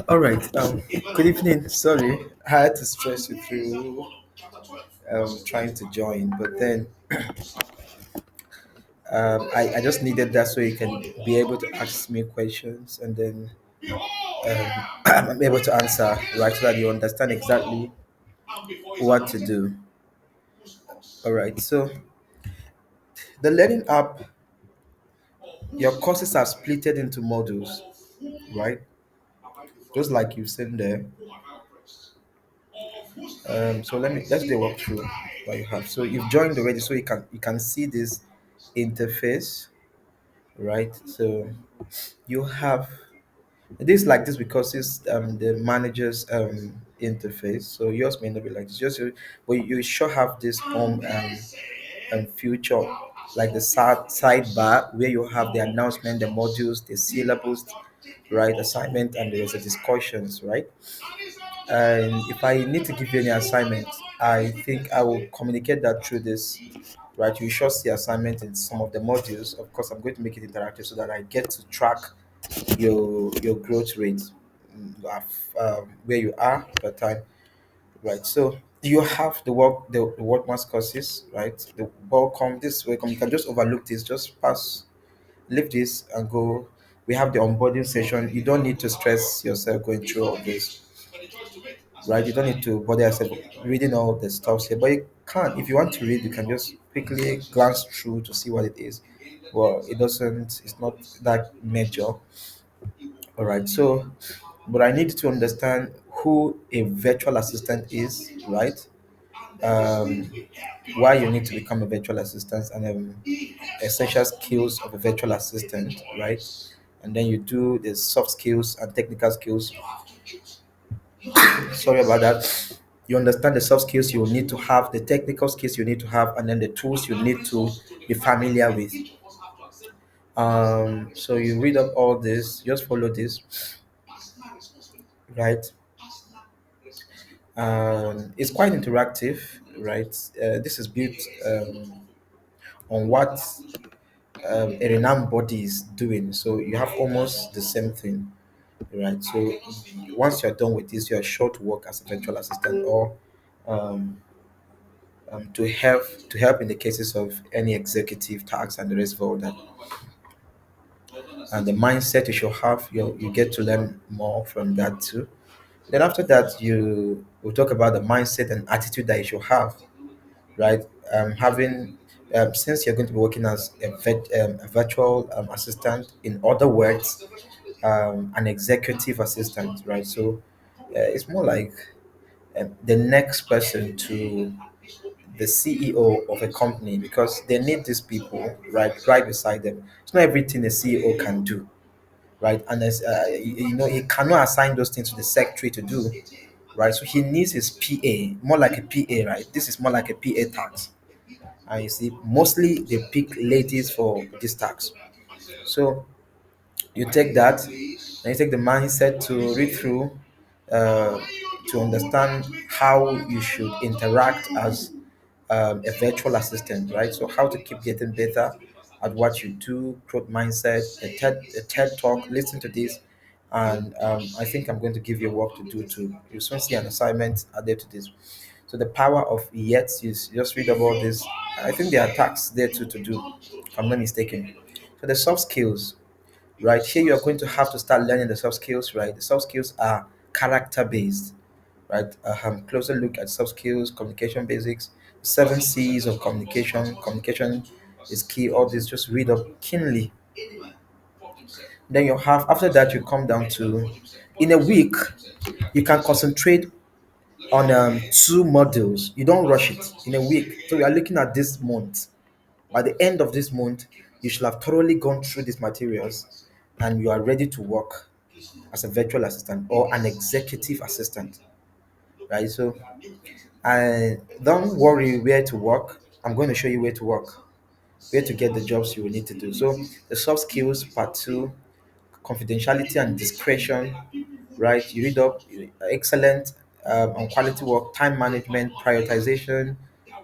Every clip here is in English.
All right. Good evening. Sorry, I had to stress you through trying to join, but then I just needed that so you can be able to ask me questions, and then I'm able to answer right so that you understand exactly what to do. All right. So the learning app, your courses are splitted into modules, right? Just like you've seen there. So let's do a walkthrough what you have. So you've joined already, so you can see this interface, right? So you have this like this because it's the manager's interface. So yours may not be like this, but you sure have this future like the sidebar where you have the announcement, the modules, the syllabus, right? Assignment, and there's a discussions, right? And if I need to give you any assignment, I think I will communicate that through this, right? You shall see assignment in some of the modules. Of course, I'm going to make it interactive so that I get to track your growth rate, where you are per time, right? So you have the workman's courses, right? The welcome this welcome. You can just overlook this, just pass, leave this, and go. We have the onboarding session. You don't need to stress yourself going through all this, right? You don't need to bother yourself reading all the stuff here, but you can. If you want to read, you can just quickly glance through to see what it is. Well, it doesn't. It's not that major. All right. So, but I need to understand who a virtual assistant is, right? Um, why you need to become a virtual assistant, and essential skills of a virtual assistant, right? And then you do the soft skills and technical skills. Sorry about that. You understand the soft skills you will need to have, the technical skills you need to have, and then the tools you need to be familiar with. So you read up all this, just follow this, right? It's quite interactive, right? This is built on what a renowned body is doing. So you have almost the same thing, right? So once you're done with this, you're sure to work as a virtual assistant or um, to help in the cases of any executive tasks and the rest of all that. And the mindset you should have, you get to learn more from that too. Then after that, you will talk about the mindset and attitude that you should have, right? Having Since you're going to be working as a virtual assistant, in other words, an executive assistant, right? So it's more like the next person to the CEO of a company because they need these people right beside them. It's not everything a CEO can do, right? And as he cannot assign those things to the secretary to do, right? So he needs his PA, more like a PA, right? This is more like a PA tax. And you see, mostly they pick ladies for this tax. So you take that, and you take the mindset to read through, uh, to understand how you should interact as a virtual assistant, right? So how to keep getting better at what you do, growth mindset, a TED talk, listen to this. And I think I'm going to give you work to do too. You soon see an assignment added to this. So the power of yet is just read about this. I think there are tasks there too to do, if I'm not mistaken. So the soft skills, right? Here you are going to have to start learning the soft skills, right? The soft skills are character based, right? Closer look at soft skills, communication basics, seven C's of communication. Communication is key. All this, just read up keenly. Then you have after that you come down to in a week you can concentrate on two modules. You don't rush it in a week. So we are looking at this month. By the end of this month, you should have thoroughly gone through these materials and you are ready to work as a virtual assistant or an executive assistant, right? So I don't worry where to work. I'm going to show you where to work, where to get the jobs you will need to do. So the soft skills part two, confidentiality and discretion, right? You read up excellent on quality work, time management, prioritization,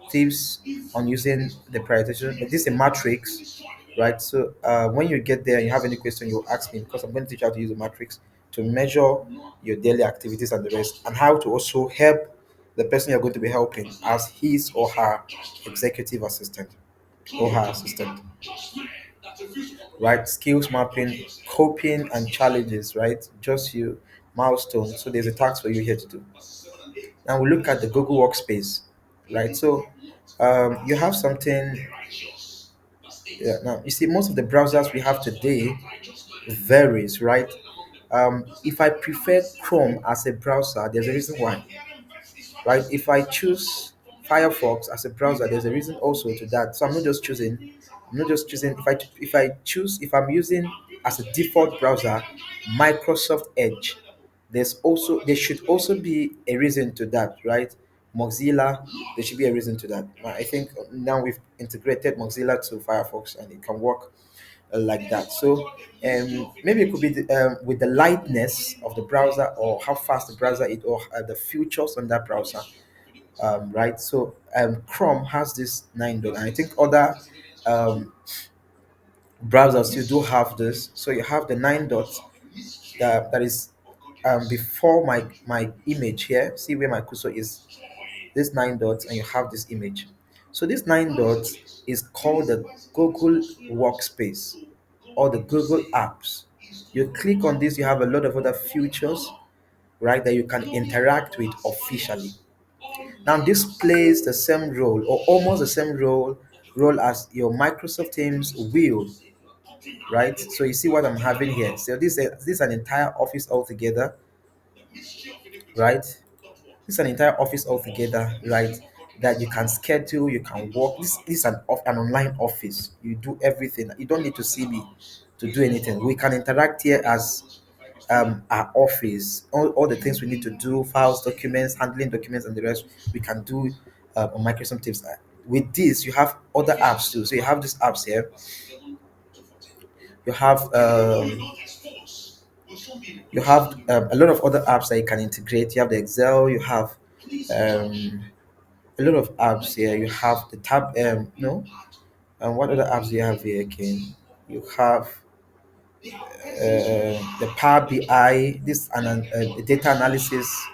tips on using the prioritization. But this is a matrix, right? So when you get there and you have any question, you ask me because I'm going to teach you how to use the matrix to measure your daily activities and the rest, and how to also help the person you're going to be helping as his or her executive assistant or her assistant, right? Skills mapping, coping, and challenges, right? Just you milestones. So there's a task for you here to do. Now we look at the Google Workspace, right? So you have something. Yeah, now you see most of the browsers we have today varies, right? If I prefer Chrome as a browser, there's a reason why, right? If I choose Firefox as a browser, there's a reason also to that. So I'm not just choosing. I'm not just choosing. If I'm using as a default browser Microsoft Edge, there should also be a reason to that, right? Mozilla, there should be a reason to that. I think now we've integrated Mozilla to Firefox and it can work like that. So maybe it could be with the lightness of the browser or how fast the browser is or the features on that browser, right? So Chrome has this 9 dot, and I think other um, browsers you do have this. So you have the 9 dots that is before my image here. See where my cursor is, this 9 dots, and you have this image. So this 9 dots is called the Google Workspace or the Google Apps. You click on this, you have a lot of other features, right, that you can interact with officially. Now this plays the same role or almost the same role as your Microsoft Teams will, right? So you see what I'm having here. So this is an entire office altogether, right? This is an entire office altogether, right? That you can schedule, you can work. This is an online office. You do everything. You don't need to see me to do anything. We can interact here as our office. All the things we need to do, files, documents, handling documents, and the rest, we can do on Microsoft Teams. With this, you have other apps too. So you have these apps here. You have a lot of other apps that you can integrate. You have the Excel. You have um, a lot of apps here. You have the tab. No, and what other apps do you have here again? You have the Power BI. This data analysis.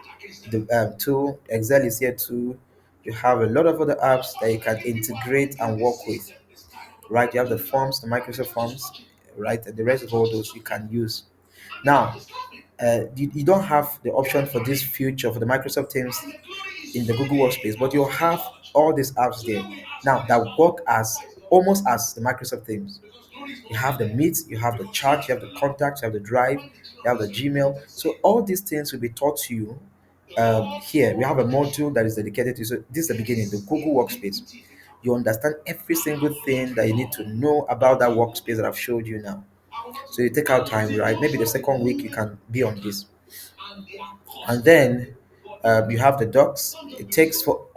The tool. Excel is here too. You have a lot of other apps that you can integrate and work with. Right? You have the forms, the Microsoft forms, right? And the rest of all those you can use. Now, you don't have the option for this feature for the Microsoft Teams in the Google Workspace, but you have all these apps there now that work as almost as the Microsoft Teams. You have the Meet, you have the Chat, you have the Contacts, you have the Drive, you have the Gmail. So all these things will be taught to you here. We have a module that is dedicated to, so this is the beginning, the Google Workspace. You understand every single thing that you need to know about that workspace that I've showed you now. So you take out time, right? Maybe the second week you can be on this, and then you have the docs. It takes for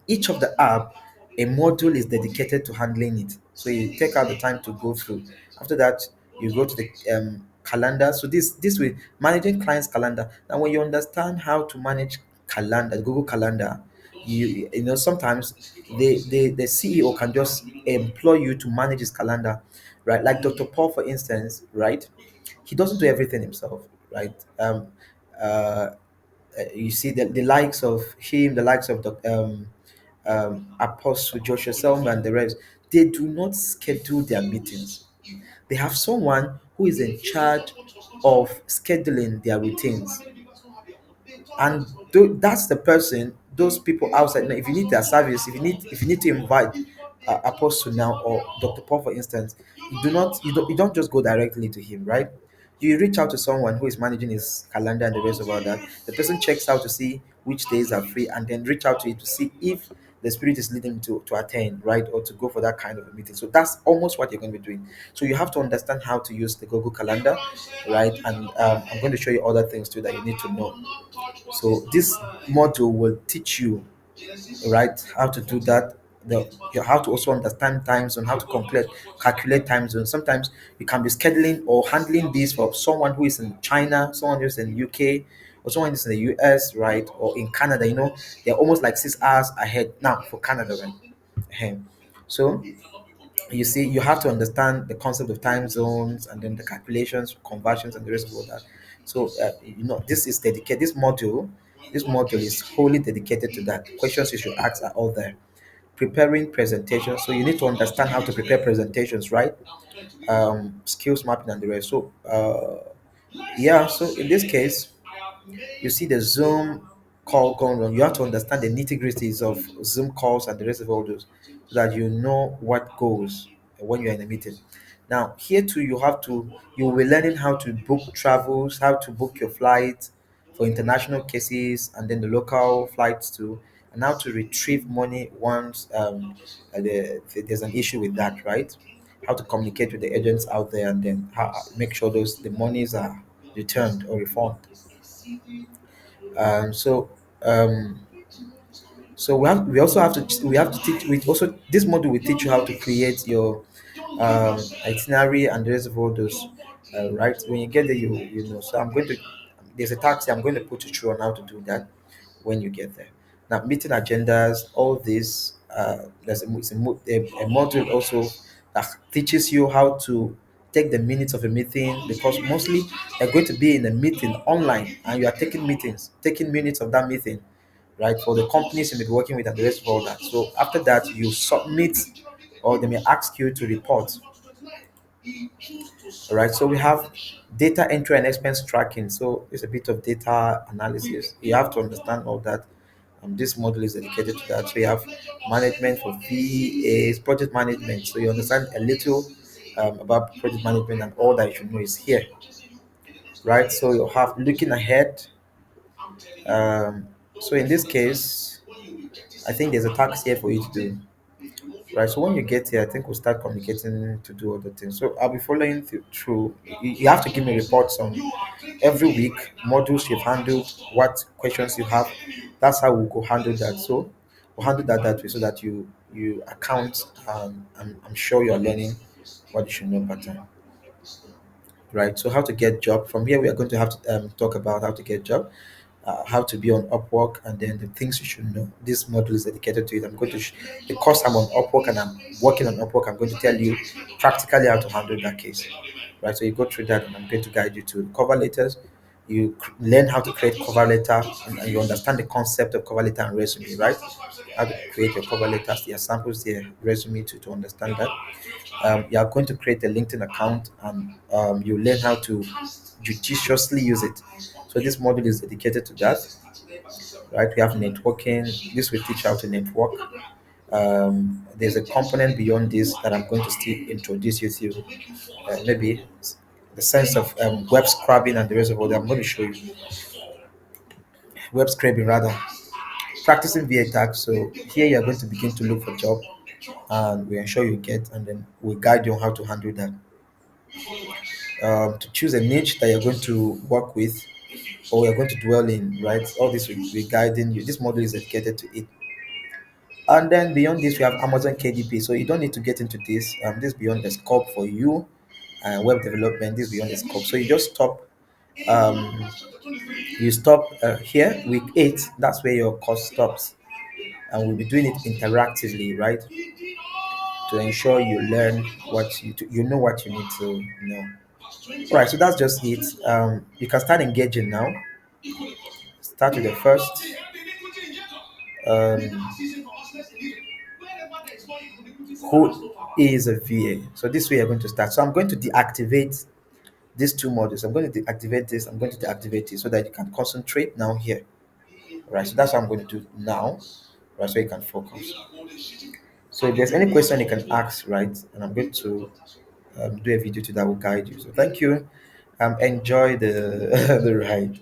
each of the app, a module is dedicated to handling it. So you take out the time to go through. After that, you go to the calendar. So this way, managing clients' calendar. Now, when you understand how to manage calendar, Google Calendar, you know sometimes the CEO can just employ you to manage his calendar, right? Like Dr. Paul, for instance, right? He doesn't do everything himself, right? Uh, you see the likes of him, the likes of the Apostle Joshua Selma and the rest, they do not schedule their meetings. They have someone who is in charge of scheduling their routines, and that's the person. Those people outside. Now, if you need their service, if you need to invite Apostle now or Dr. Paul, for instance, you don't just go directly to him, right? You reach out to someone who is managing his calendar and the rest of all that. The person checks out to see which days are free, and then reach out to you to see if the spirit is leading to attend, right, or to go for that kind of a meeting. So that's almost what you're going to be doing. So you have to understand how to use the Google Calendar, right? And I'm going to show you other things too that you need to know. So this module will teach you, right, how to do that. You how to also understand time zone, how to calculate time zone. Sometimes you can be scheduling or handling this for someone who is in China, someone who's in UK, or someone who's in the US, right, or in Canada. They're almost like 6 hours ahead now for Canada, right? Ehem. So You see, you have to understand the concept of time zones and then the calculations, conversions, and the rest of all that. So, this is dedicated. This module is wholly dedicated to that. Questions you should ask are all there. Preparing presentations. So you need to understand how to prepare presentations, right? Skills mapping and the rest. So, yeah. So in this case, you see the Zoom call going on. You have to understand the nitty gritties of Zoom calls and the rest of all those, so that you know what goes when you're in a meeting. Now, here too, you will be learning how to book travels, how to book your flights for international cases, and then the local flights too, and how to retrieve money once there's an issue with that, right? How to communicate with the agents out there, and then how make sure the monies are returned or refunded. So um, we also have to teach. We also this module will teach you how to create your itinerary and the rest of all those. Right, when you get there, you know. So I'm going to there's a taxi. I'm going to put you through on how to do that when you get there. Now, meeting agendas, all this. A module also that teaches you how to take the minutes of a meeting, because mostly you're going to be in a meeting online and you are taking minutes of that meeting, right? For the companies you may be working with and the rest of all that. So after that, you submit, or they may ask you to report. All right. So we have data entry and expense tracking. So it's a bit of data analysis. You have to understand all that. This model is dedicated to that. So you have management for VAs, project management. So you understand a little about project management, and all that you should know is here, right? So you have looking ahead. Um, so in this case, I think there's a task here for you to do. Right. So when you get here, I think we'll start communicating to do other things. So I'll be following through. You have to give me reports on every week, modules you've handled, what questions you have. That's how we'll go handle that. So we'll handle that way, so that you account. I'm sure you're learning what you should know better. Right. So how to get job. From here, we are going to have to talk about how to get job, how to be on Upwork, and then the things you should know. This module is dedicated to it. I'm going to, because I'm on Upwork and I'm working on Upwork, I'm going to tell you practically how to handle that case. Right. So you go through that, and I'm going to guide you to cover letters. You learn how to create cover letter, and you understand the concept of cover letter and resume, right? How to create your cover letters, your samples, your resume to understand that. You are going to create a LinkedIn account, and you learn how to judiciously use it. So this module is dedicated to that, right? We have networking. This will teach how to network. There's a component beyond this that I'm going to still introduce you to. Maybe the sense of web scrubbing and the rest of all that. I'm going to show you web scraping rather. Practicing VA tags. So here you're going to begin to look for job, and we ensure you get, and then we guide you on how to handle that. To choose a niche that you're going to work with, or you're going to dwell in, right? All this will be guiding you. This model is dedicated to it. And then beyond this, we have Amazon KDP. So you don't need to get into this. This is beyond the scope for you. Web development, this is beyond the scope. So you just stop. Um, you stop here, week 8. That's where your course stops, and we'll be doing it interactively, right? To ensure you learn you know what you need to know. All right. So that's just it. You can start engaging now. Start with the first. Um, who is a VA? So this way you're going to start. So I'm going to deactivate these two modules. I'm going to deactivate this. I'm going to deactivate it, so that you can concentrate now here. All right. So that's what I'm going to do now. Right. So you can focus. So if there's any question you can ask, right? And I'm going to do a video to that will guide you. So thank you. Enjoy the the ride.